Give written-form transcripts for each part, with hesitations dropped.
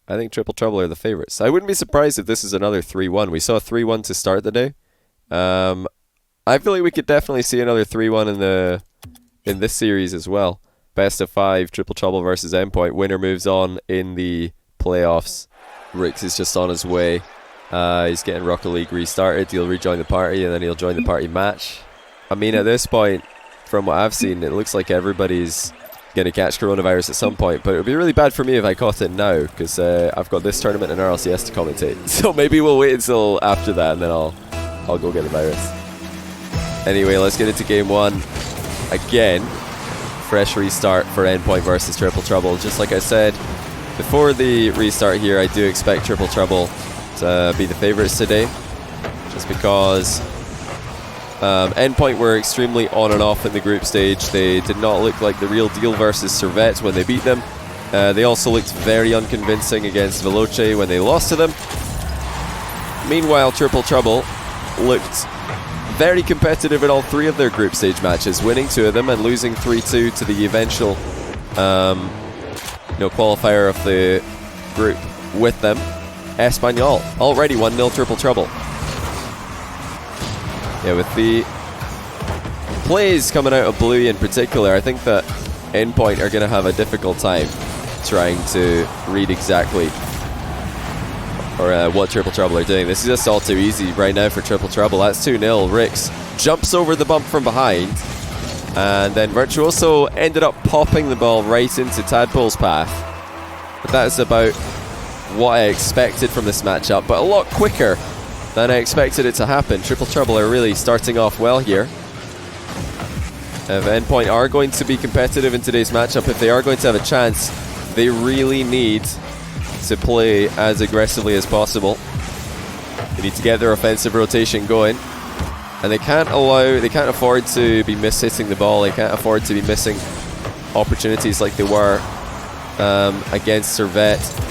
I think Triple Trouble are the favorites. I wouldn't be surprised if this is another 3-1. We saw a 3-1 to start the day. I feel like we could definitely see another 3-1 in this series as well. Best of 5, Triple Trouble versus Endpoint. Winner moves on in the playoffs. Rix is just on his way. He's getting Rocket League restarted. He'll rejoin the party and then he'll join the party match. I mean, at this point, from what I've seen, it looks like everybody's going to catch coronavirus at some point, but it would be really bad for me if I caught it now, because I've got this tournament in RLCS to commentate. So maybe we'll wait until after that and then I'll go get the virus. Anyway, let's get into game 1. Again, fresh restart for Endpoint versus Triple Trouble. Just like I said before the restart here, I do expect Triple Trouble to be the favorites today, just because Endpoint were extremely on and off in the group stage. They did not look like the real deal versus Servette when they beat them. They also looked very unconvincing against Veloce when they lost to them. Meanwhile, Triple Trouble looked very competitive in all 3 of their group stage matches, winning 2 of them and losing 3-2 to the eventual qualifier of the group with them, Espanyol. Already 1-0 Triple Trouble. Yeah, with the plays coming out of Bluey in particular, I think that Endpoint are going to have a difficult time trying to read exactly what Triple Trouble are doing. This is just all too easy right now for Triple Trouble. That's 2-0. Rix jumps over the bump from behind, and then Virtuoso ended up popping the ball right into Tadpole's path. But that is about what I expected from this matchup, but a lot quicker than I expected it to happen. Triple Trouble are really starting off well here. If Endpoint are going to be competitive in today's matchup, if they are going to have a chance, they really need to play as aggressively as possible. They need to get their offensive rotation going, and they can't afford to be mishitting the ball. They can't afford to be missing opportunities like they were against Servette.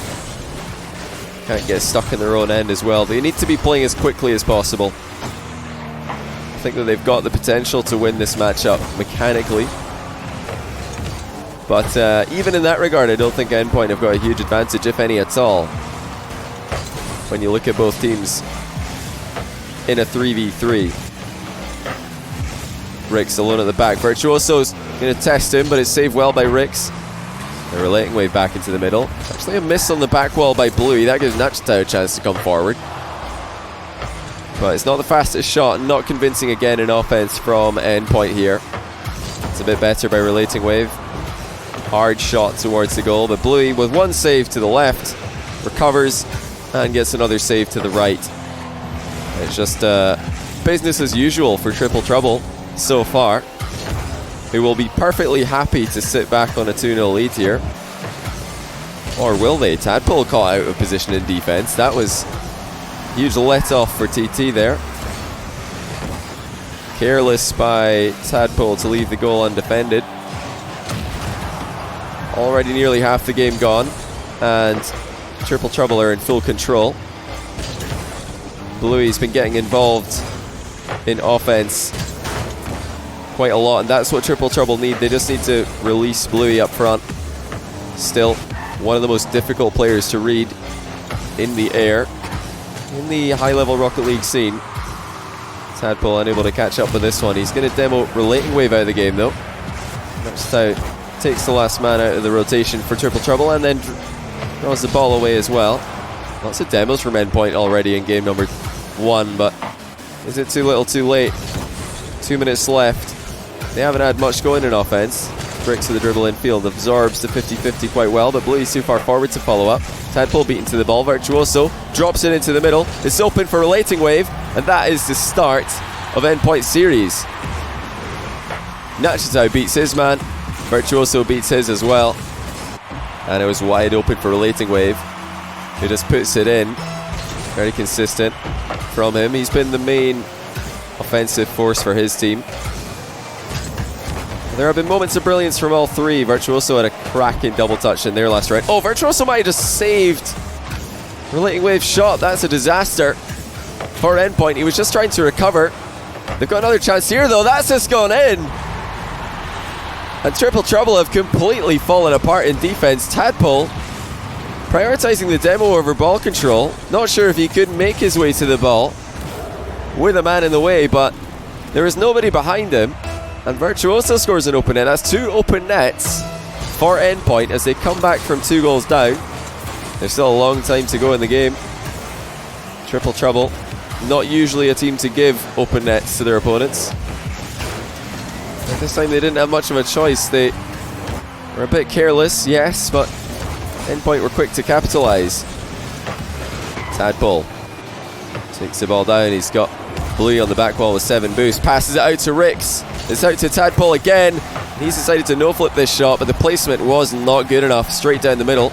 Can't get stuck in their own end as well. They need to be playing as quickly as possible. I think that they've got the potential to win this matchup mechanically. But even in that regard, I don't think Endpoint have got a huge advantage, if any at all, when you look at both teams in a 3v3. Rix alone at the back. Virtuoso's going to test him, but it's saved well by Rix. The relating wave back into the middle. Actually a miss on the back wall by Bluey. That gives Nachitao a chance to come forward. But it's not the fastest shot. Not convincing again in offense from Endpoint here. It's a bit better by relating wave. Hard shot towards the goal. But Bluey with one save to the left recovers and gets another save to the right. It's just business as usual for Triple Trouble so far, who will be perfectly happy to sit back on a 2-0 lead here. Or will they? Tadpole caught out of position in defense. That was a huge let-off for TT there. Careless by Tadpole to leave the goal undefended. Already nearly half the game gone, and Triple Trouble are in full control. Bluey's been getting involved in offense quite a lot, and that's what Triple Trouble need. They just need to release Bluey up front. Still one of the most difficult players to read in the air in the high-level Rocket League scene. Tadpole unable to catch up with this one. He's going to demo relating wave out of the game though. Nachitao takes the last man out of the rotation for Triple Trouble and then draws the ball away as well. Lots of demos from Endpoint already in game number 1, but is it too little too late? 2 minutes left. They haven't had much going in offense. Breaks to the dribble infield, absorbs the 50-50 quite well, but Bluey's too far forward to follow up. Tadpole beaten to the ball. Virtuoso drops it into the middle. It's open for relating wave, and that is the start of Endpoint series. Nachitao beats his man. Virtuoso beats his as well. And it was wide open for relating wave, who just puts it in. Very consistent from him. He's been the main offensive force for his team. There have been moments of brilliance from all 3. Virtuoso had a cracking double touch in their last round. Oh, Virtuoso might have just saved relating wave shot. That's a disaster for Endpoint. He was just trying to recover. They've got another chance here though. That's just gone in. And Triple Trouble have completely fallen apart in defense. Tadpole Prioritizing the demo over ball control. Not sure if he could make his way to the ball with a man in the way, but there is nobody behind him. And Virtuoso scores an open net. That's 2 open nets for Endpoint as they come back from 2 goals down. There's still a long time to go in the game. Triple Trouble, not usually a team to give open nets to their opponents. But this time they didn't have much of a choice. They were a bit careless, yes, but Endpoint were quick to capitalise. Tadpole takes the ball down. He's got Bluey on the back wall with 7 boost. Passes it out to Rix. It's out to Tadpole again. He's decided to no-flip this shot, but the placement was not good enough. Straight down the middle.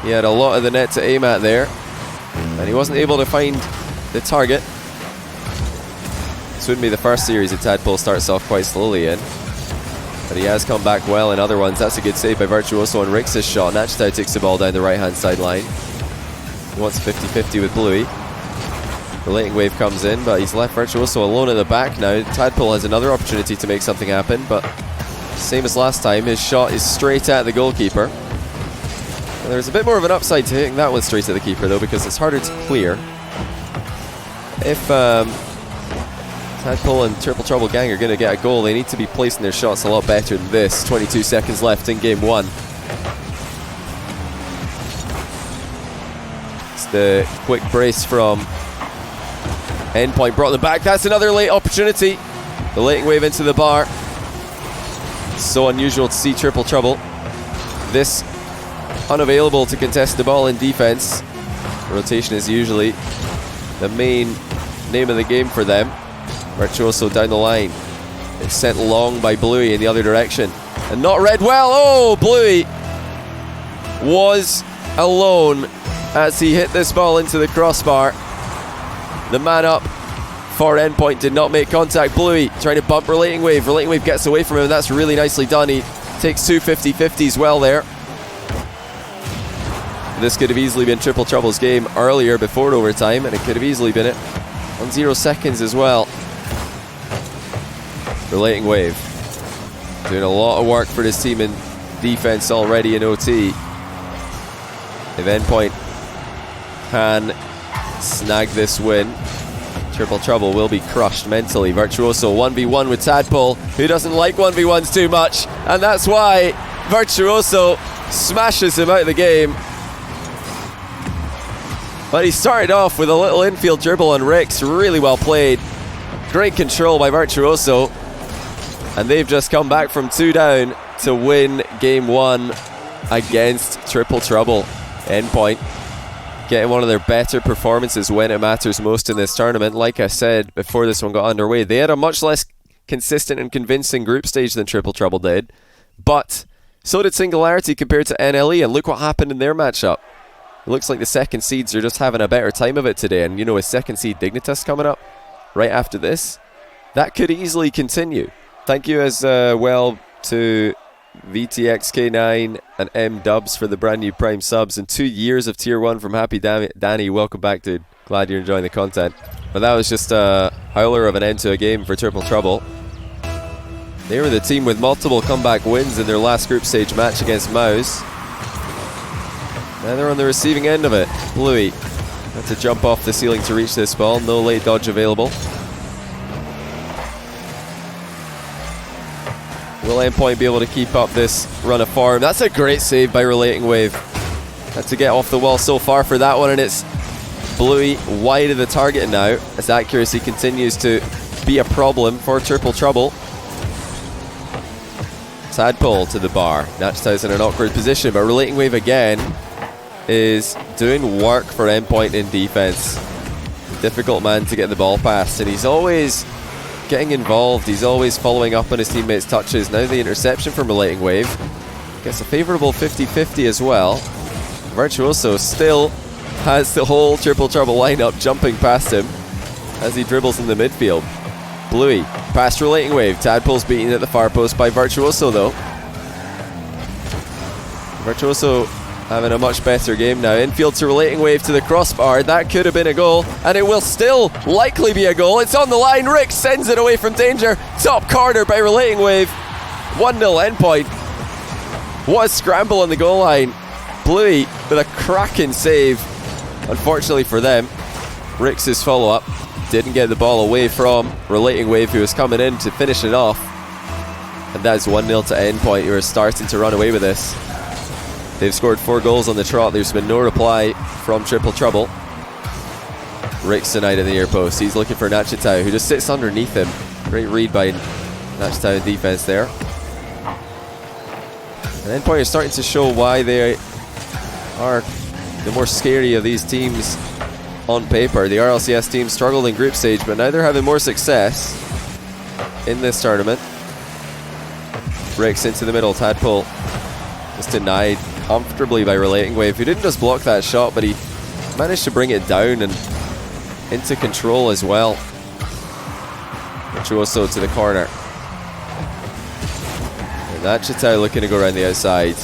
He had a lot of the net to aim at there, and he wasn't able to find the target. This wouldn't be the first series that Tadpole starts off quite slowly in, but he has come back well in other ones. That's a good save by Virtuoso on Rix's shot. Nachtow takes the ball down the right-hand side line. He wants 50-50 with Bluey. Relating Wave comes in, but he's left Virtuoso alone at the back now. Tadpole has another opportunity to make something happen, but same as last time, his shot is straight at the goalkeeper. And there's a bit more of an upside to hitting that one straight at the keeper, though, because it's harder to clear. If Tadpole and Triple Trouble gang are going to get a goal, they need to be placing their shots a lot better than this. 22 seconds left in game 1. It's the quick brace from Endpoint, brought them back. That's another late opportunity. The Lating Wave into the bar. So unusual to see Triple Trouble this unavailable to contest the ball in defense. Rotation is usually the main name of the game for them. Virtuoso down the line. It's sent long by Bluey in the other direction and not read well. Oh, Bluey was alone as he hit this ball into the crossbar. The man up for Endpoint did not make contact. Bluey trying to bump Relating Wave. Relating Wave gets away from him. That's really nicely done. He takes 2 50-50s well there. This could have easily been Triple Trouble's game earlier before overtime, and it could have easily been it on 0 seconds as well. Relating Wave doing a lot of work for this team in defense already in OT. If Endpoint can snag this win, Triple Trouble will be crushed mentally. Virtuoso 1v1 with Tadpole, who doesn't like 1v1s too much, and that's why Virtuoso smashes him out of the game. But he started off with a little infield dribble on Rix. Really well played. Great control by Virtuoso. And they've just come back from 2 down to win game 1 against Triple Trouble. Endpoint getting one of their better performances when it matters most in this tournament. Like I said before this one got underway, they had a much less consistent and convincing group stage than Triple Trouble did. But so did Singularity compared to NLE. And look what happened in their matchup. It looks like the second seeds are just having a better time of it today. And you know, with second seed Dignitas coming up right after this, that could easily continue. Thank you as well to VTXK9 and M Dubs for the brand new Prime subs and 2 years of Tier 1 from Happy Danny. Welcome back, dude. Glad you're enjoying the content. But that was just a howler of an end to a game for Triple Trouble. They were the team with multiple comeback wins in their last group stage match against Mouse. Now they're on the receiving end of it. Bluey had to jump off the ceiling to reach this ball. No late dodge available. Will Endpoint be able to keep up this run of form? That's a great save by Relating Wave. Had to get off the wall so far for that one, and it's Bluey wide of the target now as accuracy continues to be a problem for Triple Trouble. Tadpole to the bar. Nachtow's in an awkward position, but Relating Wave again is doing work for Endpoint in defense. Difficult man to get the ball past, and he's always getting involved. He's always following up on his teammates' touches. Now the interception from Relating Wave gets a favourable 50-50 as well. Virtuoso still has the whole Triple Trouble lineup jumping past him as he dribbles in the midfield. Bluey past Relating Wave. Tadpole's beaten at the far post by Virtuoso though. Virtuoso having a much better game now. Infield to Relating Wave to the crossbar. That could have been a goal, and it will still likely be a goal. It's on the line. Rick sends it away from danger. Top corner by Relating Wave. 1-0 Endpoint. What a scramble on the goal line. Bluey with a cracking save. Unfortunately for them, Rix's follow-up didn't get the ball away from Relating Wave, who was coming in to finish it off. And that's 1-0 to Endpoint, who are starting to run away with this. They've scored 4 goals on the trot. There's been no reply from Triple Trouble. Rix tonight in the near post. He's looking for Nachitao, who just sits underneath him. Great read by Nachitao in defense there. And Endpoint are starting to show why they are the more scary of these teams on paper. The RLCS team struggled in group stage, but now they're having more success in this tournament. Rix into the middle. Tadpole just denied comfortably by Relating Wave, who didn't just block that shot, but he managed to bring it down and into control as well. Virtuoso to the corner. And Nachitao looking to go around the outside.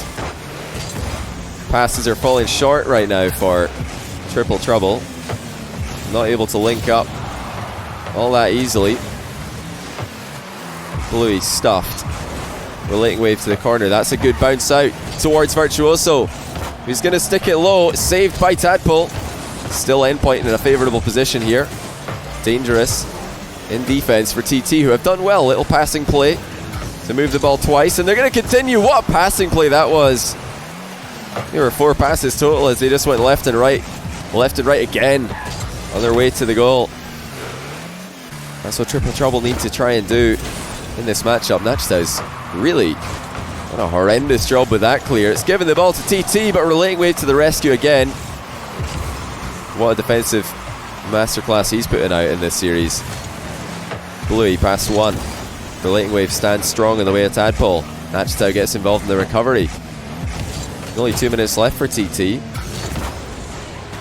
Passes are falling short right now for Triple Trouble. Not able to link up all that easily. Bluey stuffed. Relating Wave to the corner. That's a good bounce out towards Virtuoso, who's going to stick it low. Saved by Tadpole. Still Endpoint in a favourable position here. Dangerous in defence for TT, who have done well. Little passing play to move the ball twice, and they're going to continue. What a passing play that was. There were 4 passes total as they just went left and right. Left and right again on their way to the goal. That's what Triple Trouble need to try and do in this matchup. Nachitao's really done a horrendous job with that clear. It's given the ball to TT, but Relating Wave to the rescue again. What a defensive masterclass he's putting out in this series. Bluey past 1. Relating Wave stands strong in the way of Tadpole. Nachitao gets involved in the recovery. Only 2 minutes left for TT.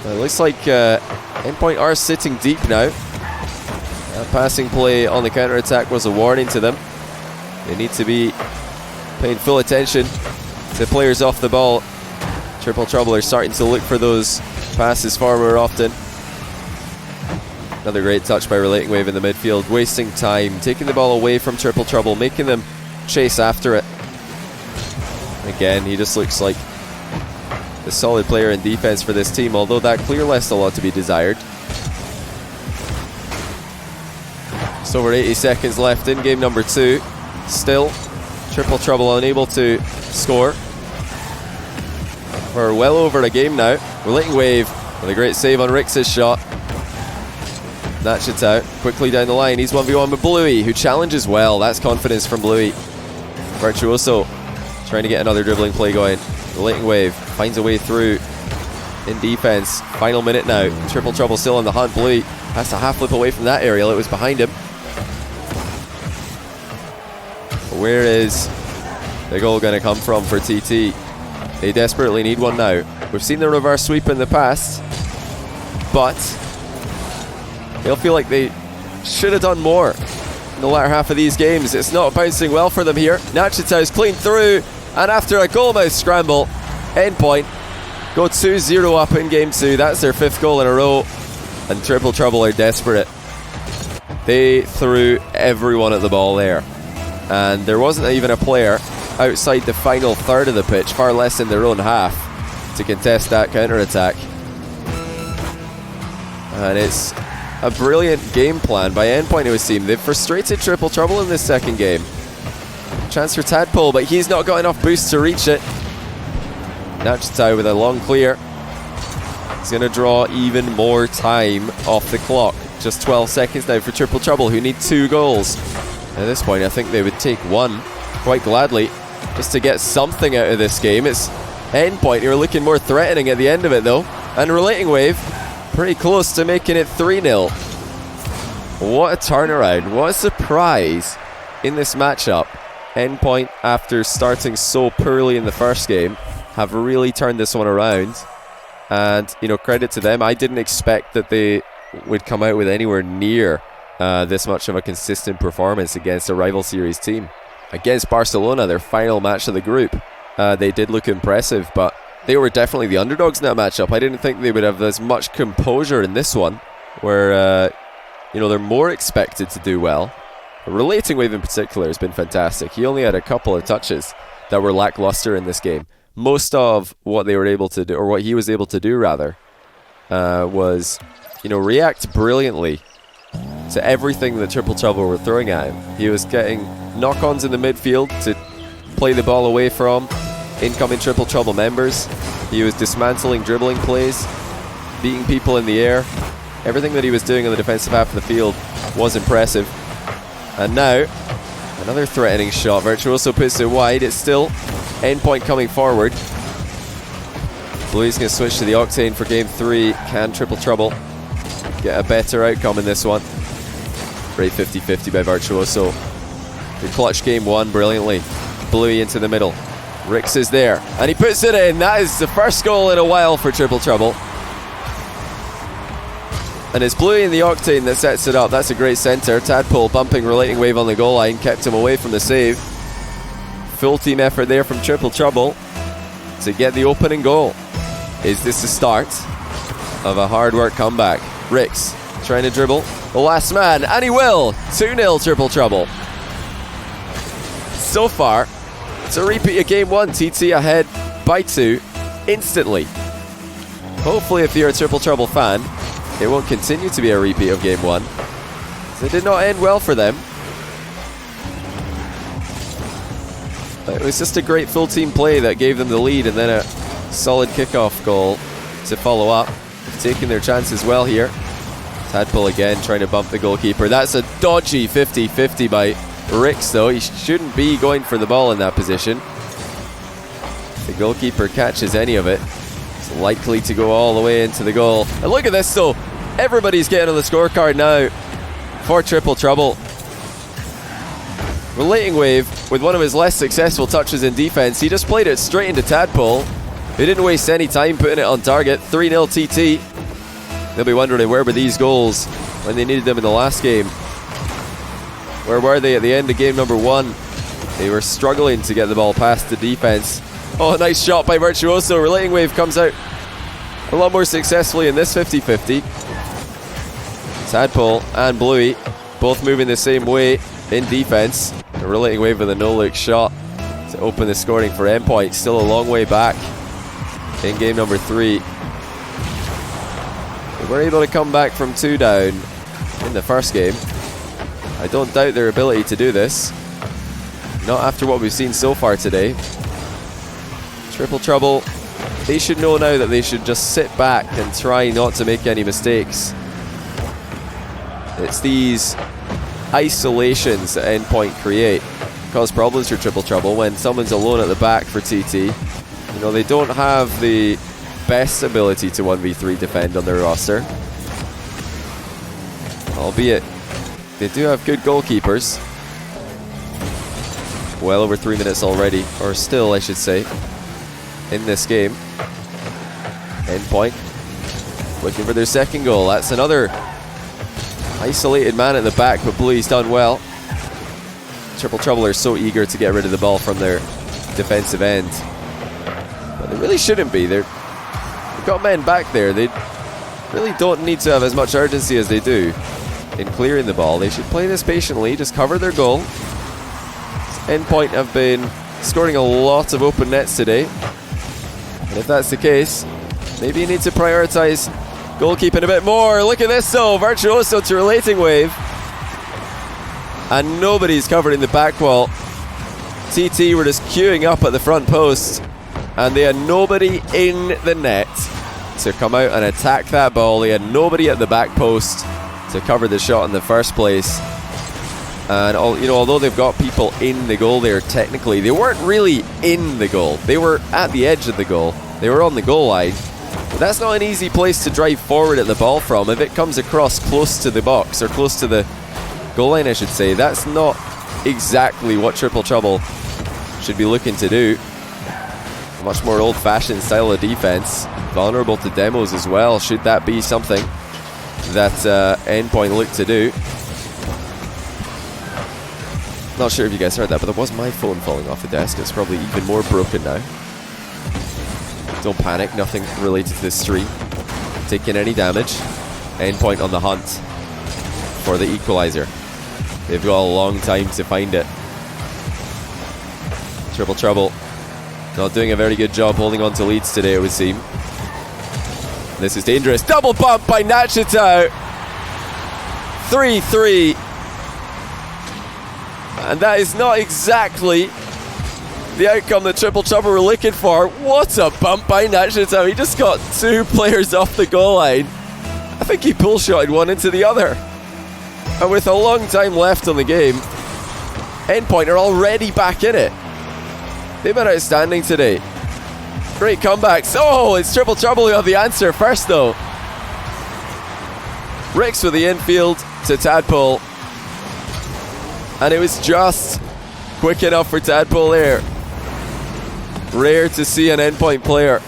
It looks like Endpoint are sitting deep now. That passing play on the counter-attack was a warning to them. They need to be paying full attention to players off the ball. Triple Trouble are starting to look for those passes far more often. Another great touch by Relating Wave in the midfield, wasting time, taking the ball away from Triple Trouble, making them chase after it. Again, he just looks like a solid player in defense for this team, although that clear left a lot to be desired. Just over 80 seconds left in game number 2. Still, Triple Trouble unable to score. We're well over a game now. Relating Wave with a great save on Rix's shot. Nachitao quickly down the line. He's 1v1 with Bluey, who challenges well. That's confidence from Bluey. Virtuoso trying to get another dribbling play going. Relating Wave finds a way through in defense. Final minute now. Triple Trouble still on the hunt. Bluey has to half flip away from that aerial. It was behind him. Where is the goal going to come from for TT? They desperately need one now. We've seen the reverse sweep in the past, but they'll feel like they should have done more in the latter half of these games. It's not bouncing well for them here. Nachitao's clean through, and after a goal-mouth scramble, Endpoint go 2-0 up in game 2. That's their 5th goal in a row, and Triple Trouble are desperate. They threw everyone at the ball there, and there wasn't even a player outside the final third of the pitch, far less in their own half, to contest that counter-attack. And it's a brilliant game plan by Endpoint, it would seem. They've frustrated Triple Trouble in this second game. Chance for Tadpole, but he's not got enough boost to reach it. Nachitao with a long clear. He's going to draw even more time off the clock. Just 12 seconds now for Triple Trouble, who need 2 goals. At this point, I think they would take 1 quite gladly, just to get something out of this game. It's Endpoint who are looking more threatening at the end of it, though. And Relating Wave pretty close to making it 3-0. What a turnaround. What a surprise in this matchup. Endpoint, after starting so poorly in the first game, have really turned this one around. And, you know, credit to them. I didn't expect that they would come out with anywhere near this much of a consistent performance against a rival series team. Against Barcelona, their final match of the group, they did look impressive, but they were definitely the underdogs in that matchup. I didn't think they would have as much composure in this one, where you know, they're more expected to do well. Relating Wave in particular has been fantastic. He only had a couple of touches that were lackluster in this game, most of what they were able to do, or what he was able to do rather, was, you know, react brilliantly to everything that Triple Trouble were throwing at him. He was getting knock-ons in the midfield to play the ball away from incoming Triple Trouble members. He was dismantling dribbling plays, beating people in the air. Everything that he was doing on the defensive half of the field was impressive. And now, another threatening shot. Virtuoso puts it wide. It's still Endpoint coming forward. Bluey's going to switch to the Octane for game 3. Can Triple Trouble get a better outcome in this one? Great 50-50 by Virtuoso. They clutch game 1 brilliantly. Bluey into the middle. Rix is there, and he puts it in. That is the first goal in a while for Triple Trouble. And it's Bluey in the Octane that sets it up. That's a great centre. Tadpole bumping Relating Wave on the goal line, kept him away from the save. Full team effort there from Triple Trouble to get the opening goal. Is this the start of a hard work comeback? Rix trying to dribble the last man, and he will. 2-0 Triple Trouble. So far, it's a repeat of game 1. TT ahead by 2 instantly. Hopefully, if you're a Triple Trouble fan, it won't continue to be a repeat of game 1. It did not end well for them. But it was just a great full team play that gave them the lead, and then a solid kickoff goal to follow up. They've taken their chances well here. Tadpole again trying to bump the goalkeeper. That's a dodgy 50-50 by Rix though. He shouldn't be going for the ball in that position. If the goalkeeper catches any of it, it's likely to go all the way into the goal. And look at this though. Everybody's getting on the scorecard now for Triple Trouble. Relating Wave, with one of his less successful touches in defense, he just played it straight into Tadpole. He didn't waste any time putting it on target. 3-0 TT. They'll be wondering where were these goals when they needed them in the last game. Where were they at the end of game number 1? They were struggling to get the ball past the defense. Oh, a nice shot by Virtuoso. Relating Wave comes out a lot more successfully in this 50-50. Tadpole and Bluey both moving the same way in defense. A Relating Wave with a no-look shot to open the scoring for Endpoint. Still a long way back in game number 3. They were able to come back from 2 down in the first game. I don't doubt their ability to do this. Not after what we've seen so far today. Triple Trouble, they should know now that they should just sit back and try not to make any mistakes. It's these isolations that Endpoint create cause problems for Triple Trouble when someone's alone at the back for TT. You know, they don't have the best ability to 1v3 defend on their roster. Albeit, they do have good goalkeepers. Well over 3 minutes already, or still I should say, in this game. Endpoint looking for their second goal. That's another isolated man at the back, but Bluey's done well. Triple Trouble are so eager to get rid of the ball from their defensive end. But they really shouldn't be. They've got men back there. They really don't need to have as much urgency as they do in clearing the ball. They should play this patiently, just cover their goal. Endpoint have been scoring a lot of open nets today. And if that's the case, maybe you need to prioritize goalkeeping a bit more. Look at this though, Virtuoso to Relating Wave. And nobody's covering the back wall. TT were just queuing up at the front post, and they had nobody in the net to come out and attack that ball. They had nobody at the back post to cover the shot in the first place. And although they've got people in the goal there, technically they weren't really in the goal. They were at the edge of the goal. They were on the goal line. But that's not an easy place to drive forward at the ball from. If it comes across close to the box, or close to the goal line I should say, that's not exactly what Triple Trouble should be looking to do. A much more old-fashioned style of defense, vulnerable to demos as well, should that be something that Endpoint looked to do. Not sure if you guys heard that, but that was my phone falling off the desk. It's probably even more broken now. Don't panic, nothing related to this stream taking any damage. Endpoint on the hunt for the equalizer. They've got a long time to find it. Triple Trouble Not doing a very good job holding on to leads today, it would seem. This is dangerous. Double bump by Nachitao. 3-3. And that is not exactly the outcome that Triple Trouble were looking for. What a bump by Nachitao. He just got 2 players off the goal line. I think he pull-shotted one into the other. And with a long time left on the game, Endpoint are already back in it. They've been outstanding today. Great comebacks. Oh, it's Triple Trouble who have the answer first, though. Ricks with the infield to Tadpole. And it was just quick enough for Tadpole there. Rare to see an Endpoint player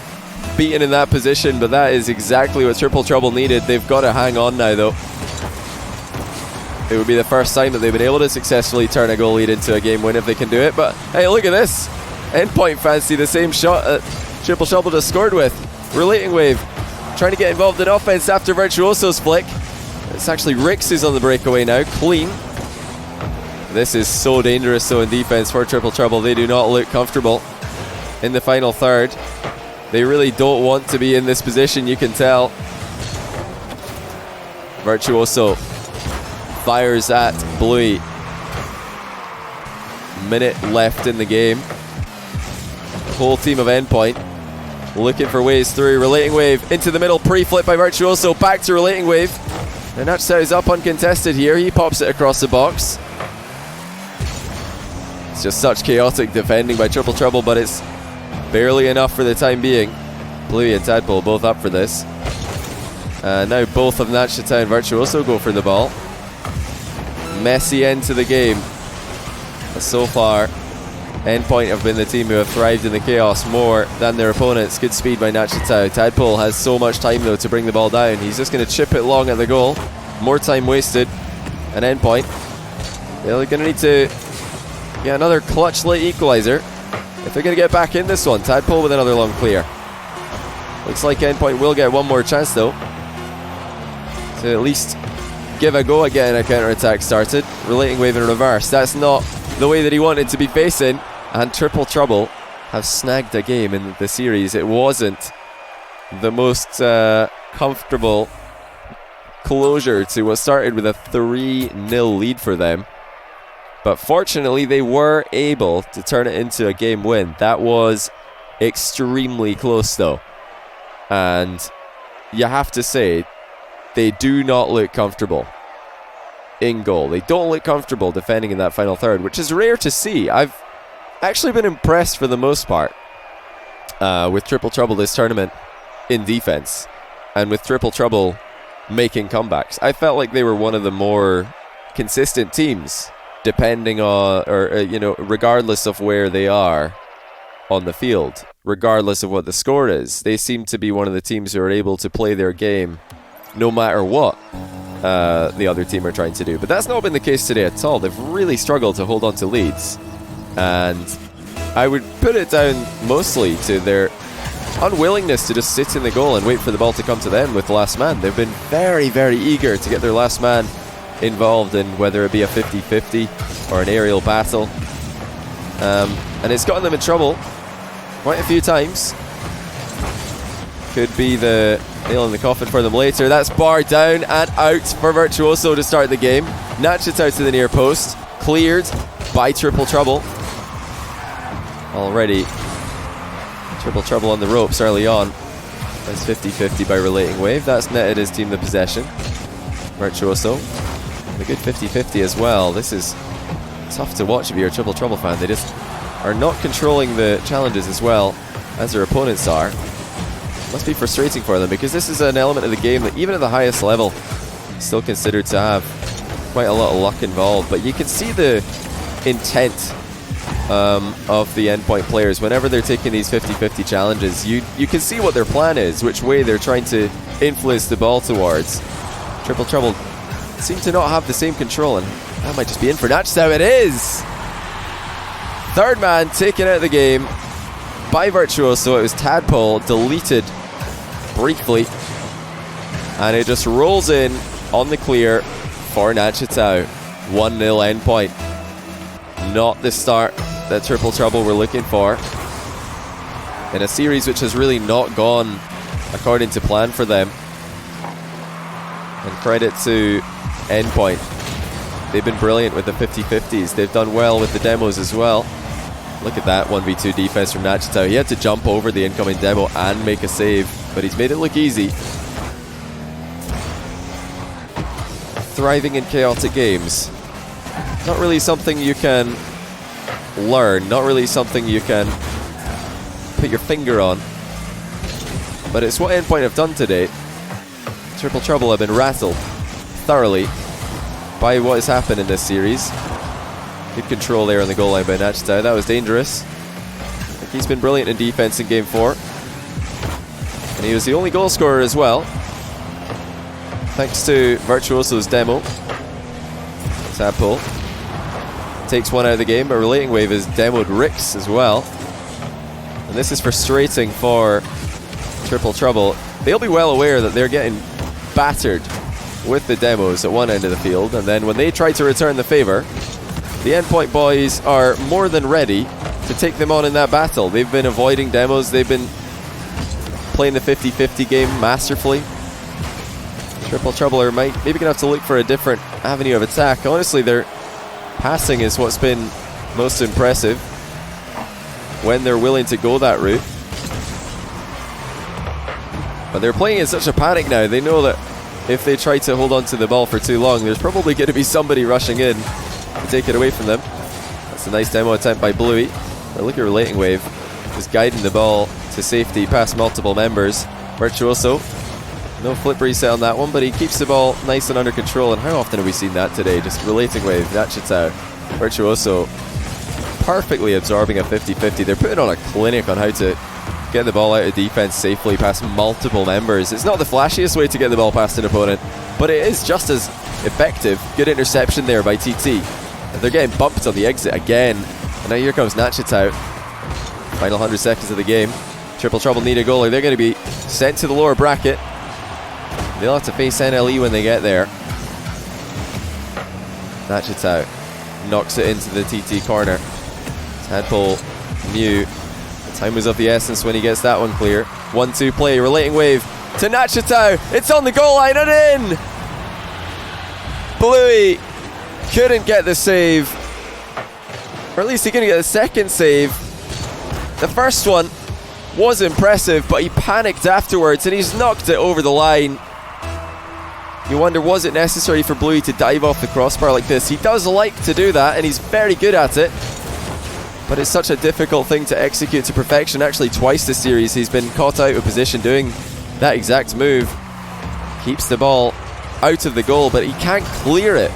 beaten in that position, but that is exactly what Triple Trouble needed. They've got to hang on now, though. It would be the first time that they've been able to successfully turn a goal lead into a game win if they can do it. But hey, look at this. Endpoint fancy the same shot that Triple Trouble just scored with. Relating Wave trying to get involved in offense after Virtuoso's flick. It's actually Ricks who's on the breakaway now. Clean. This is so dangerous though in defense for Triple Trouble. They do not look comfortable in the final third. They really don't want to be in this position, you can tell. Virtuoso fires at Bluey. Minute left in the game. Whole team of Endpoint looking for ways through. Relating Wave into the middle, pre-flip by Virtuoso, back to Relating Wave. And Nachitao is up uncontested here. He pops it across the box. It's just such chaotic defending by Triple Trouble, but it's barely enough for the time being. Bluey and Tadpole both up for this. Now both of Nachitao and Virtuoso go for the ball. Messy end to the game. But so far, Endpoint have been the team who have thrived in the chaos more than their opponents. Good speed by Nachitao. Tadpole has so much time though to bring the ball down. He's just going to chip it long at the goal. More time wasted. And Endpoint, they're going to need to get another clutch late equalizer if they're going to get back in this one. Tadpole with another long clear. Looks like Endpoint will get one more chance though to at least give a go at getting a counter-attack started. Relating Wave in reverse. That's not the way that he wanted to be facing, and Triple Trouble have snagged a game in the series. It wasn't the most comfortable closure to what started with a 3-0 lead for them, but fortunately they were able to turn it into a game win. That was extremely close though, and you have to say they do not look comfortable in goal. They don't look comfortable defending in that final third, which is rare to see. I've actually been impressed for the most part with Triple Trouble this tournament in defense, and with Triple Trouble making comebacks. I felt like they were one of the more consistent teams, depending on, regardless of where they are on the field, regardless of what the score is. They seem to be one of the teams who are able to play their game no matter what the other team are trying to do. But that's not been the case today at all. They've really struggled to hold on to leads, and I would put it down mostly to their unwillingness to just sit in the goal and wait for the ball to come to them with the last man. They've been very, very eager to get their last man involved in whether it be a 50-50 or an aerial battle, and it's gotten them in trouble quite a few times. Could be the nail in the coffin for them later. That's bar down and out for Virtuoso to start the game. Nachitao to the near post. Cleared by Triple Trouble. Already Triple Trouble on the ropes early on. That's 50-50 by Relating Wave. That's netted his team the possession. Virtuoso, a good 50-50 as well. This is tough to watch if you're a Triple Trouble fan. They just are not controlling the challenges as well as their opponents are. Must be frustrating for them, because this is an element of the game that even at the highest level is still considered to have quite a lot of luck involved. But you can see the intent of the Endpoint players whenever they're taking these 50-50 challenges. You can see what their plan is, which way they're trying to influence the ball towards. Triple Trouble seem to not have the same control, and that might just be in for Nachitao. It is! Third man taken out of the game by Virtuoso. It was Tadpole, deleted briefly, and it just rolls in on the clear for Nachitao. 1-0 Endpoint. Not the start that Triple Trouble were looking for. in a series which has really not gone according to plan for them. And credit to Endpoint. They've been brilliant with the 50-50s. They've done well with the demos as well. Look at that 1v2 defense from Nachitao. He had to jump over the incoming demo and make a save, but he's made it look easy. Thriving in chaotic games. Not really something you can learn, not really something you can put your finger on. But it's what Endpoint have done today. Triple Trouble have been rattled thoroughly by what has happened in this series. Good control there on the goal line by Nachitao. That was dangerous. He's been brilliant in defense in Game 4. And he was the only goal scorer as well, thanks to Virtuoso's demo. Tadpole takes one out of the game, but Relating Wave has demoed Rix as well. And this is frustrating for Triple Trouble. They'll be well aware that they're getting battered with the demos at one end of the field, and then when they try to return the favour, the Endpoint boys are more than ready to take them on in that battle. They've been avoiding demos, they've been playing the 50-50 game masterfully. Triple Trouble are maybe going to have to look for a different avenue of attack. Honestly, their passing is what's been most impressive when they're willing to go that route. But they're playing in such a panic now. They know that if they try to hold on to the ball for too long, there's probably going to be somebody rushing in to take it away from them. That's a nice demo attempt by Bluey. But look at Relating Wave, just guiding the ball to safety past multiple members. Virtuoso, no flip reset on that one, but he keeps the ball nice and under control. And how often have we seen that today? Just Relating Wave, Nachitao, Virtuoso perfectly absorbing a 50-50. They're putting on a clinic on how to get the ball out of defense safely past multiple members. It's not the flashiest way to get the ball past an opponent, but it is just as effective. Good interception there by TT. And they're getting bumped on the exit again. And now here comes Nachitao. Final 100 seconds of the game. Triple Trouble need a goal, or they're going to be sent to the lower bracket. They'll have to face NLE when they get there. Nachitao knocks it into the TT corner. Tadpole knew the time was of the essence when he gets that one clear. 1-2 play, Relating Wave to Nachitao. It's on the goal line and in! Bluey couldn't get the save. Or at least he couldn't get the second save. The first one was impressive, but he panicked afterwards and he's knocked it over the line. You wonder, was it necessary for Bluey to dive off the crossbar like this? He does like to do that and he's very good at it, but it's such a difficult thing to execute to perfection. Actually, twice this series he's been caught out of position doing that exact move. Keeps the ball out of the goal, but he can't clear it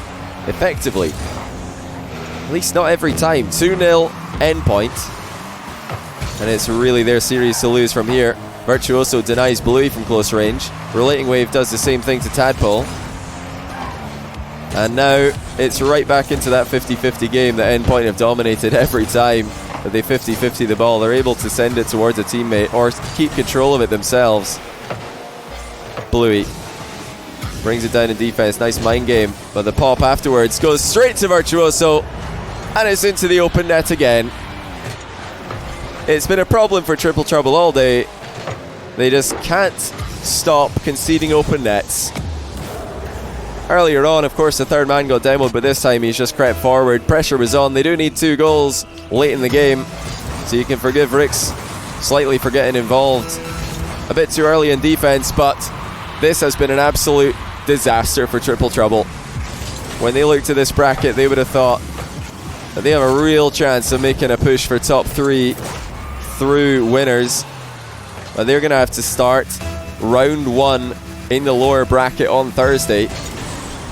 effectively. At least not every time. 2-0 Endpoint. And it's really their series to lose from here. Virtuoso denies Bluey from close range. Relating Wave does the same thing to Tadpole. And now it's right back into that 50-50 game that Endpoint have dominated every time that they 50-50 the ball. They're able to send it towards a teammate or keep control of it themselves. Bluey brings it down in defense. Nice mind game. But the pop afterwards goes straight to Virtuoso. And it's into the open net again. It's been a problem for Triple Trouble all day. They just can't stop conceding open nets. Earlier on, of course, the third man got demoed, but this time he's just crept forward. Pressure was on. They do need 2 goals late in the game, so you can forgive Rix slightly for getting involved a bit too early in defense, but this has been an absolute disaster for Triple Trouble. When they look to this bracket, they would have thought that they have a real chance of making a push for top 3 through winners. But they're going to have to start round 1 in the lower bracket on Thursday,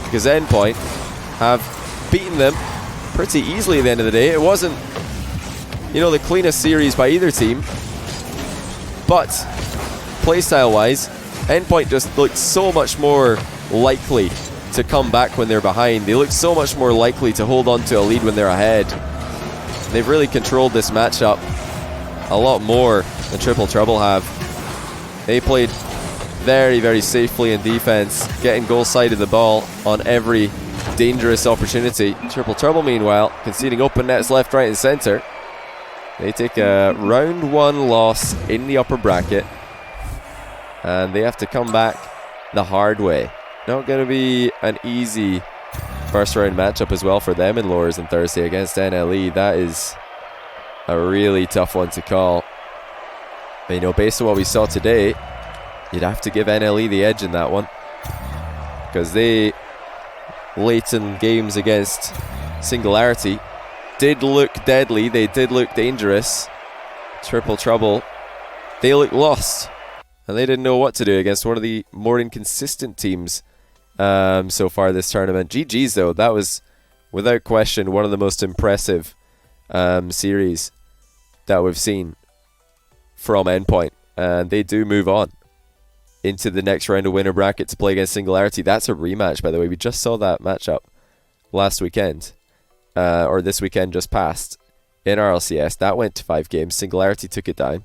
because Endpoint have beaten them pretty easily at the end of the day. It wasn't, the cleanest series by either team, but playstyle wise, Endpoint just looked so much more likely to come back when they're behind. They look so much more likely to hold on to a lead when they're ahead. They've really controlled this matchup a lot more than Triple Trouble have. They played very, very safely in defense, getting goal side of the ball on every dangerous opportunity. Triple Trouble, meanwhile, conceding open nets left, right and center. They take a round 1 loss in the upper bracket, and they have to come back the hard way. Not going to be an easy first round matchup as well for them in Lowers on Thursday against NLE. That is a really tough one to call. But, you know, based on what we saw today, you'd have to give NLE the edge in that one, because they, late in games against Singularity, did look deadly. They did look dangerous. Triple Trouble, they looked lost, and they didn't know what to do against one of the more inconsistent teams so far this tournament. GG's though, that was without question one of the most impressive series that we've seen from Endpoint, and they do move on into the next round of winner bracket to play against Singularity. That's a rematch, by the way. We just saw that matchup last weekend, or this weekend just passed in RLCS. That went to 5 games. Singularity took it down.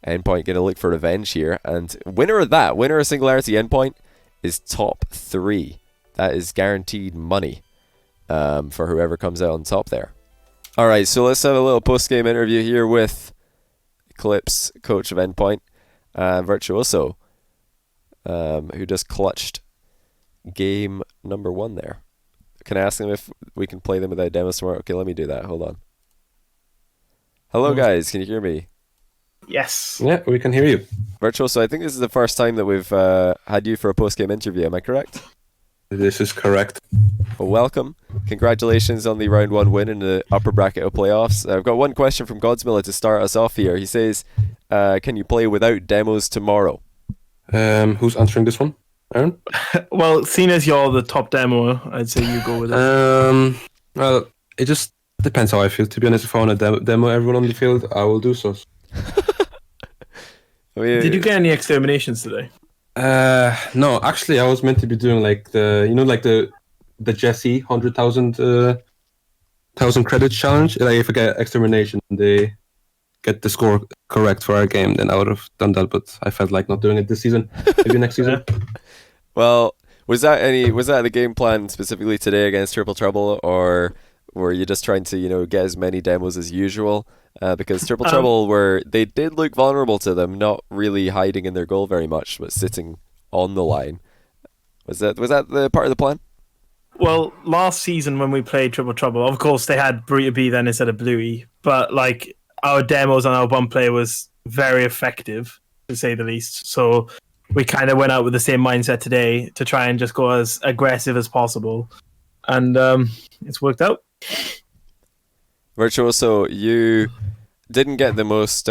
Endpoint going to look for revenge here, and winner of Singularity Endpoint is top 3. That is guaranteed money for whoever comes out on top there. Alright, so let's have a little post-game interview here with Eclipse, coach of Endpoint, Virtuoso, who just clutched game number 1 there. Can I ask them if we can play them without demos tomorrow? Okay, let me do that. Hold on. Hello, guys. Can you hear me? Yes. Yeah, we can hear you. Virtuoso, I think this is the first time that we've had you for a post-game interview. Am I correct? This is correct. Well, welcome. Congratulations on the round 1 win in the upper bracket of playoffs. I've got one question from Godsmiller to start us off here. He says, can you play without demos tomorrow? Who's answering this one? Aaron? Well, seeing as you're the top demo, I'd say you go with it. Well, it just depends how I feel. To be honest, if I want to demo everyone on the field, I will do so. I mean, Did you get any exterminations today? No, actually, I was meant to be doing like the Jesse 100,000 credits challenge. Like if I get extermination, they get the score correct for our game, then I would have done that. But I felt like not doing it this season. Maybe next season. Well, was that the game plan specifically today against Triple Trouble, or were you just trying to get as many demos as usual? Because Triple Trouble they did look vulnerable to them, not really hiding in their goal very much, but sitting on the line. Was that the part of the plan? Well, last season when we played Triple Trouble, of course they had Burrito B then instead of Bluey, but like our demos on our one play was very effective, to say the least. So we kind of went out with the same mindset today to try and just go as aggressive as possible, and it's worked out. Virtuoso, you didn't get the most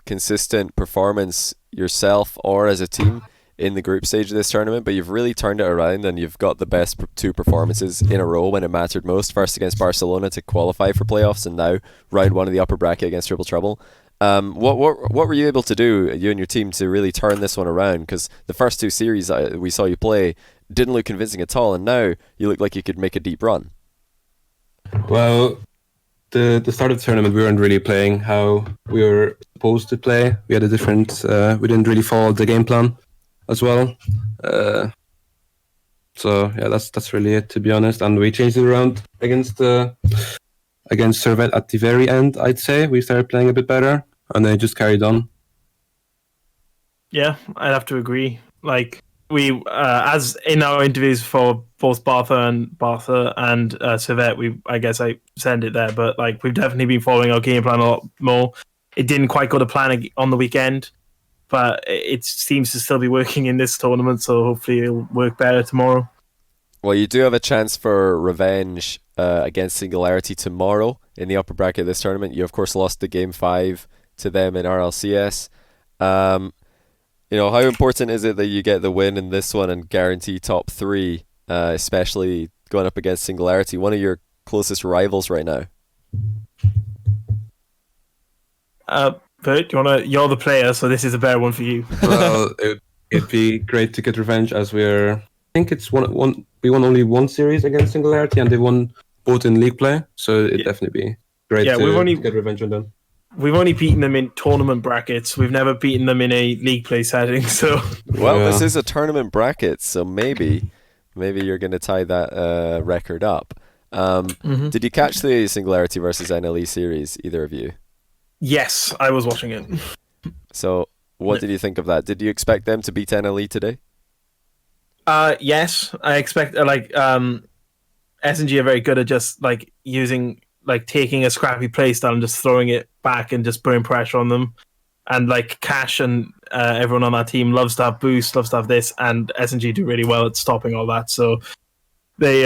consistent performance yourself or as a team in the group stage of this tournament, but you've really turned it around and you've got the best 2 performances in a row when it mattered most. First against Barcelona to qualify for playoffs, and now round 1 of the upper bracket against Triple Trouble. What were you able to do, you and your team, to really turn this one around? Because the first 2 series we saw you play didn't look convincing at all, and now you look like you could make a deep run. Well, the start of the tournament, we weren't really playing how we were supposed to play. We had a different. We didn't really follow the game plan as well. So yeah, that's really it, to be honest. And we changed it around against Servet at the very end. I'd say we started playing a bit better, and then it just carried on. Yeah, I'd have to agree. Like we, as in our interviews for both Bartha and Servet, I guess I send it there, but like we've definitely been following our game plan a lot more. It didn't quite go to plan on the weekend, but it seems to still be working in this tournament, so hopefully it'll work better tomorrow. Well, you do have a chance for revenge against Singularity tomorrow in the upper bracket of this tournament. You, of course, lost the Game 5 to them in RLCS. How important is it that you get the win in this one and guarantee top 3, especially going up against Singularity, one of your closest rivals right now? Bert, you're the player, so this is a better one for you. Well, it'd be great to get revenge, as I think it's we won only 1 series against Singularity, and they won both in league play, so it'd definitely be great to get revenge on them. We've only beaten them in tournament brackets. We've never beaten them in a league play setting. So, this is a tournament bracket, so maybe you're going to tie that record up. Did you catch the Singularity versus NLE series, either of you? Yes, I was watching it. So, what did you think of that? Did you expect them to beat NLE today? Yes, I expect SNG are very good at just using taking a scrappy playstyle and just throwing it back and just putting pressure on them. And Cash and everyone on that team loves to have boost, loves to have this, and SNG do really well at stopping all that. So they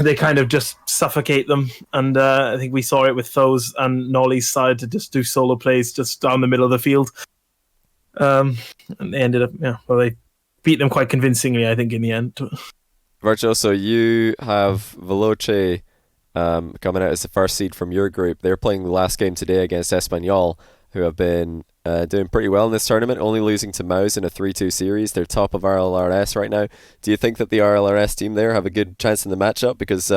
they kind of just suffocate them, and I think we saw it with Foes and Nolly's side to just do solo plays just down the middle of the field. And they ended up, they beat them quite convincingly, I think, in the end. Virtuoso, you have Veloce coming out as the first seed from your group. They're playing the last game today against Espanyol, who have been doing pretty well in this tournament, only losing to Mouse in a 3-2 series. They're top of RLRS right now. Do you think that the RLRS team there have a good chance in the matchup? Because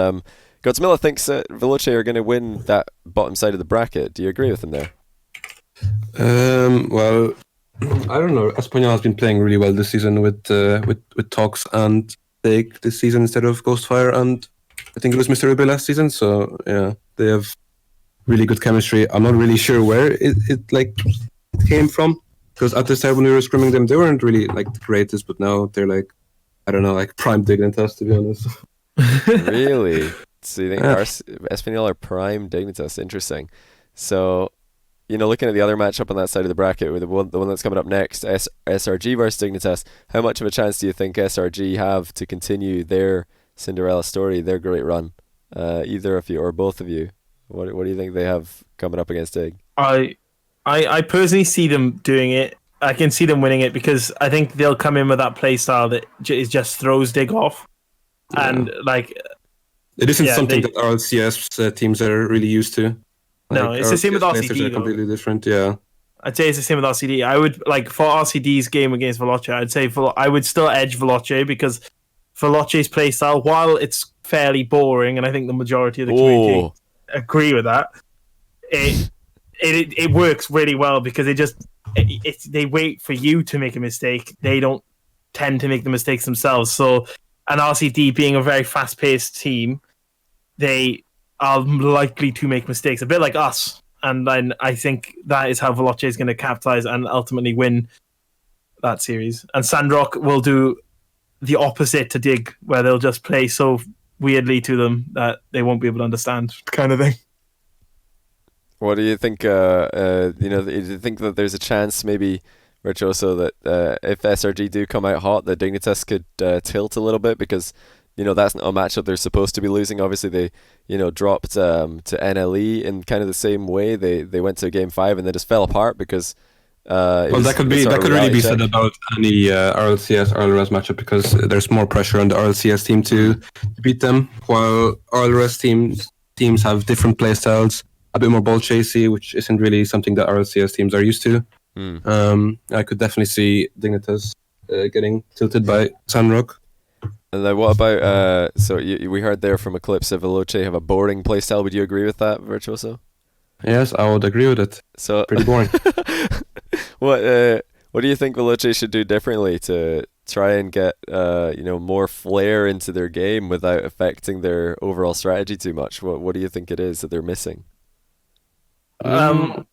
Godsmilla thinks that Veloce are going to win that bottom side of the bracket. Do you agree with him there? Well, I don't know. Espanyol has been playing really well this season with Tox and Take this season instead of Ghostfire, and I think it was Mr. Ruby last season. So yeah, they have really good chemistry. I'm not really sure where it came from, because at the time when we were scrimming them, they weren't really the greatest, but now they're I don't know, prime Dignitas, to be honest. Really? So you think Espanyol are prime Dignitas? Interesting. So, looking at the other matchup on that side of the bracket, with the one that's coming up next, SRG versus Dignitas, how much of a chance do you think SRG have to continue their Cinderella story, their great run? Either of you or both of you, what do you think they have coming up against Dig? I personally see them doing it. I can see them winning it because I think they'll come in with that play style that just throws Dig off, and it isn't something that RLCS teams are really used to. No, it's the same with RCD. Are completely different, yeah. I'd say it's the same with RCD. I would for RCD's game against Veloce, I'd say I would still edge Veloce, because Veloce's playstyle, while it's fairly boring, and I think the majority of the community agree with that, it works really well because they wait for you to make a mistake. They don't tend to make the mistakes themselves. So, an RCD being a very fast-paced team, they are likely to make mistakes, a bit like us. And then I think that is how Veloce is going to capitalize and ultimately win that series. And Sandrock will do the opposite to Dig, where they'll just play so weirdly to them that they won't be able to understand, kind of thing. What do you think? Do you think that there's a chance, maybe, Virtuoso, that if SRG do come out hot, the Dignitas could tilt a little bit? Because that's not a matchup they're supposed to be losing. Obviously, they dropped to NLE in kind of the same way. They went to Game 5 and they just fell apart because. That could really be said about any RLCS RLRS matchup, because there's more pressure on the RLCS team to beat them, while RLRS teams have different playstyles, a bit more ball chasey, which isn't really something that RLCS teams are used to. I could definitely see Dignitas getting tilted by Sandrock. And then what about we heard there from Eclipse that Veloce have a boring playstyle. Would you agree with that, Virtuoso? Yes, I would agree with it. So pretty boring. What do you think Veloce should do differently to try and get more flair into their game without affecting their overall strategy too much? What do you think it is that they're missing? You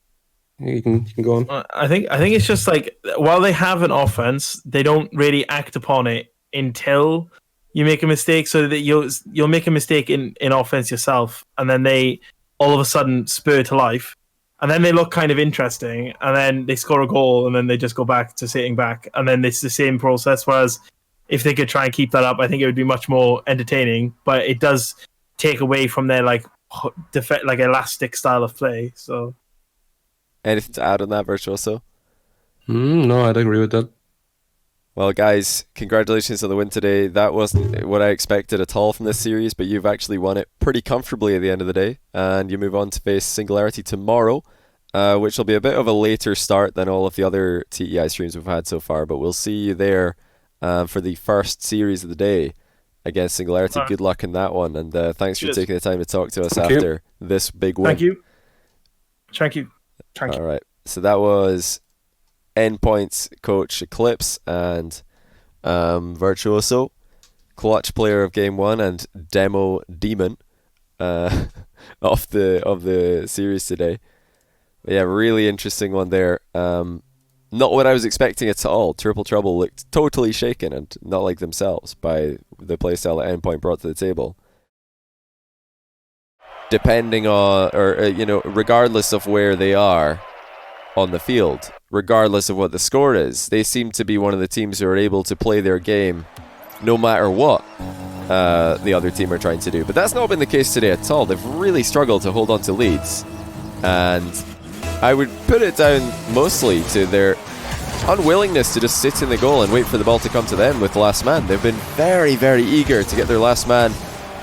can go on. I think it's just while they have an offense, they don't really act upon it until you make a mistake. So that you'll make a mistake in offense yourself, and then they all of a sudden spur to life, and then they look kind of interesting, and then they score a goal, and then they just go back to sitting back, and then it's the same process. Whereas if they could try and keep that up, I think it would be much more entertaining. But it does take away from their elastic style of play. So, anything to add on that, Virtuoso? No, I'd agree with that. Well, guys, congratulations on the win today. That wasn't what I expected at all from this series, but you've actually won it pretty comfortably at the end of the day, and you move on to face Singularity tomorrow, which will be a bit of a later start than all of the other TEI streams we've had so far, but we'll see you there for the first series of the day against Singularity. Good luck in that one, and thanks for taking the time to talk to us after this big win. Thank you. All right, so that was Endpoint's coach Eclipse and Virtuoso, clutch player of Game 1 and demo demon of the series today. But yeah, really interesting one there. Not what I was expecting at all. Triple Trouble looked totally shaken and not like themselves by the playstyle that Endpoint brought to the table. Depending on, or regardless of where they are on the field, regardless of what the score is, they seem to be one of the teams who are able to play their game no matter what the other team are trying to do. But that's not been the case today at all. They've really struggled to hold on to leads. And I would put it down mostly to their unwillingness to just sit in the goal and wait for the ball to come to them with last man. They've been very, very eager to get their last man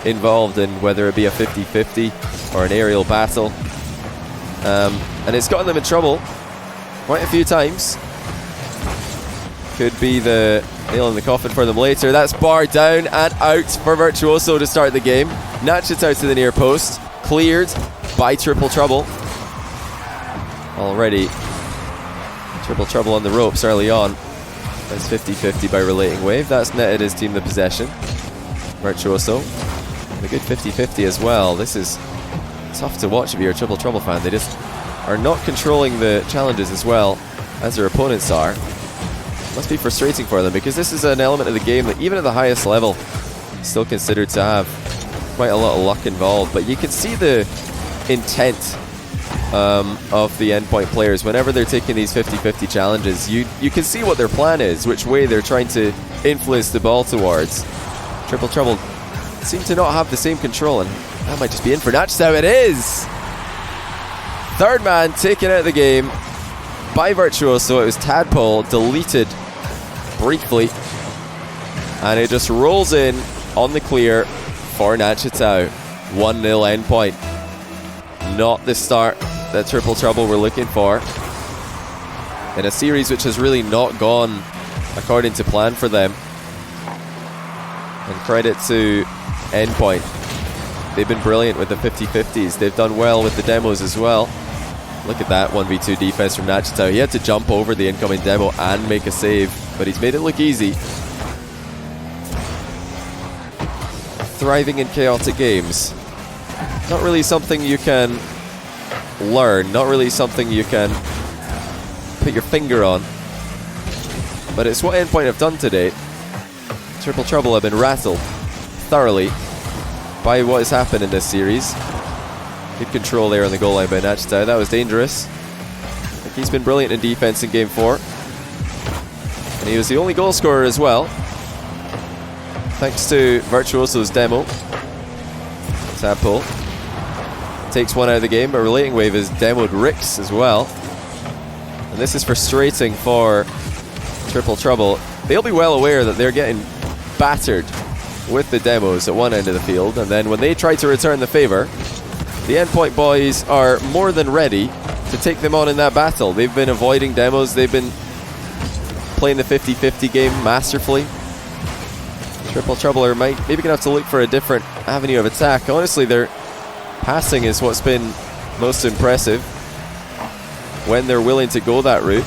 involved in whether it be a 50-50 or an aerial battle. And it's gotten them in trouble quite a few times. Could be the nail in the coffin for them later. That's barred down and out for Virtuoso to start the game. Natchez out to the near post. Cleared by Triple Trouble. Already Triple Trouble on the ropes early on. That's 50-50 by Relating Wave. That's netted his team the possession. Virtuoso. And a good 50-50 as well. This is tough to watch if you're a Triple Trouble fan. They just are not controlling the challenges as well as their opponents are. Must be frustrating for them because this is an element of the game that even at the highest level is still considered to have quite a lot of luck involved. But you can see the intent of the Endpoint players whenever they're taking these 50-50 challenges. You can see what their plan is, which way they're trying to influence the ball towards. Triple Trouble seem to not have the same control, and that might just be in for Natchez. How it is! Third man taken out of the game by Virtuoso. It was Tadpole, deleted briefly, and it just rolls in on the clear for Natchez. 1-0 Endpoint. Not the start that Triple Trouble were looking for in a series which has really not gone according to plan for them. And credit to Endpoint. They've been brilliant with the 50-50s. They've done well with the demos as well. Look at that 1v2 defense from Natchez. He had to jump over the incoming demo and make a save, but he's made it look easy. Thriving in chaotic games. Not really something you can learn, not really something you can put your finger on, but it's what Endpoint have done today. Triple Trouble have been rattled thoroughly by what has happened in this series. Good control there on the goal line by Natchez. That was dangerous. I think he's been brilliant in defense in game 4, and he was the only goal scorer as well, thanks to Virtuoso's demo. Tadpole takes one out of the game, but Relating Wave has demoed Rix as well. And this is frustrating for Triple Trouble. They'll be well aware that they're getting battered with the demos at one end of the field, and then when they try to return the favour, the Endpoint boys are more than ready to take them on in that battle. They've been avoiding demos, they've been playing the 50-50 game masterfully. Triple Trouble are maybe going to have to look for a different avenue of attack. Honestly, their passing is what's been most impressive when they're willing to go that route.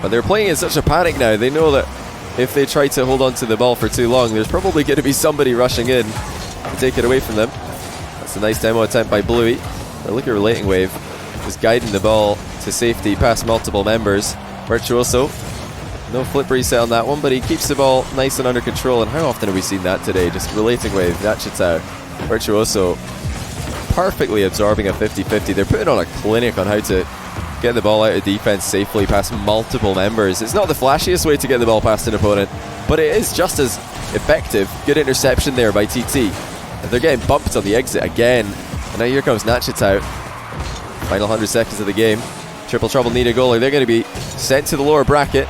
But they're playing in such a panic now. They know that if they try to hold on to the ball for too long, there's probably going to be somebody rushing in to take it away from them. That's a nice demo attempt by Bluey. But look at Relating Wave, just guiding the ball to safety past multiple members. Virtuoso, no flip reset on that one, but he keeps the ball nice and under control. And how often have we seen that today? Just Relating Wave, Natchez out. Virtuoso perfectly absorbing a 50-50. They're putting on a clinic on how to get the ball out of defense safely past multiple members. It's not the flashiest way to get the ball past an opponent, but it is just as effective. Good interception there by TT. And they're getting bumped on the exit again. And now here comes Natchez out. Final 100 seconds of the game. Triple Trouble need a goal, or they're going to be sent to the lower bracket.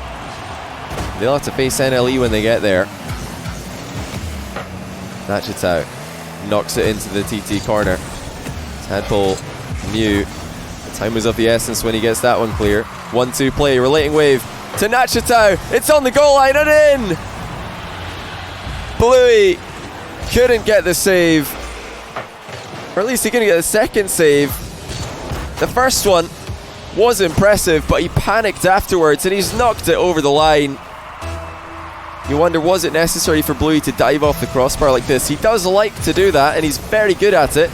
They'll have to face NLE when they get there. Natchez out. Knocks it into the TT corner. Tadpole knew the time was of the essence when he gets that one clear. 1-2 play. Relating Wave to Natchez out. It's on the goal line and in! Bluey couldn't get the save. Or at least he couldn't get the second save. The first one was impressive, but he panicked afterwards and he's knocked it over the line. You wonder, was it necessary for Bluey to dive off the crossbar like this? He does like to do that, and he's very good at it.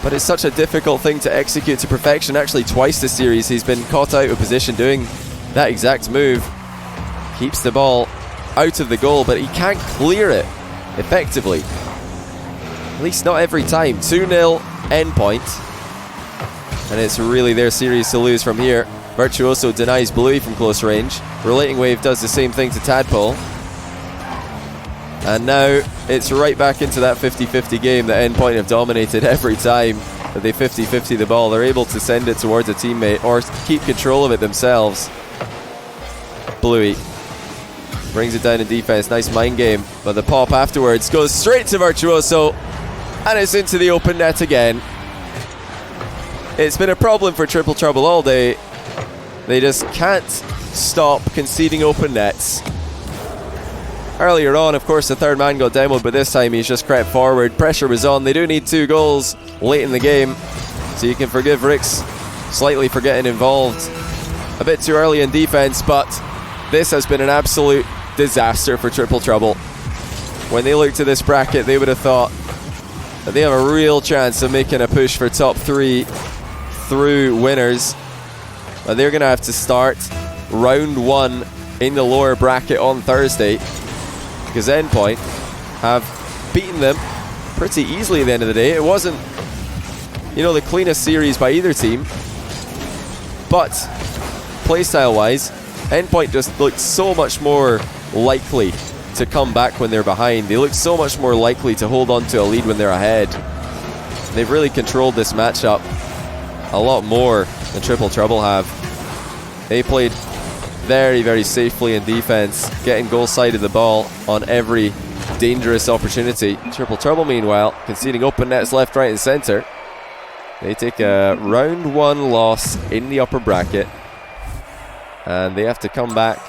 But it's such a difficult thing to execute to perfection. Actually, twice this series he's been caught out of position doing that exact move. Keeps the ball out of the goal, but he can't clear it effectively. At least not every time. 2-0 Endpoint. And it's really their series to lose from here. Virtuoso denies Bluey from close range. Relating Wave does the same thing to Tadpole. And now it's right back into that 50-50 game that Endpoint have dominated every time that they 50-50 the ball. They're able to send it towards a teammate or keep control of it themselves. Bluey brings it down in defense. Nice mind game. But the pop afterwards goes straight to Virtuoso. And it's into the open net again. It's been a problem for Triple Trouble all day. They just can't stop conceding open nets. Earlier on, of course, the third man got demoed, but this time he's just crept forward. Pressure was on. They do need 2 goals late in the game, so you can forgive Ricks slightly for getting involved a bit too early in defense, but this has been an absolute disaster for Triple Trouble. When they looked at this bracket, they would have thought that they have a real chance of making a push for top 3 through winners. But they're going to have to start round 1 in the lower bracket on Thursday, because Endpoint have beaten them pretty easily at the end of the day. It wasn't, you know, the cleanest series by either team, but playstyle wise, Endpoint just looked so much more likely to come back when they're behind. They look so much more likely to hold on to a lead when they're ahead. They've really controlled this matchup a lot more than Triple Trouble have. They played very, very safely in defense, getting goal side of the ball on every dangerous opportunity. Triple Trouble, meanwhile, conceding open nets left, right and center. They take a round 1 loss in the upper bracket, and they have to come back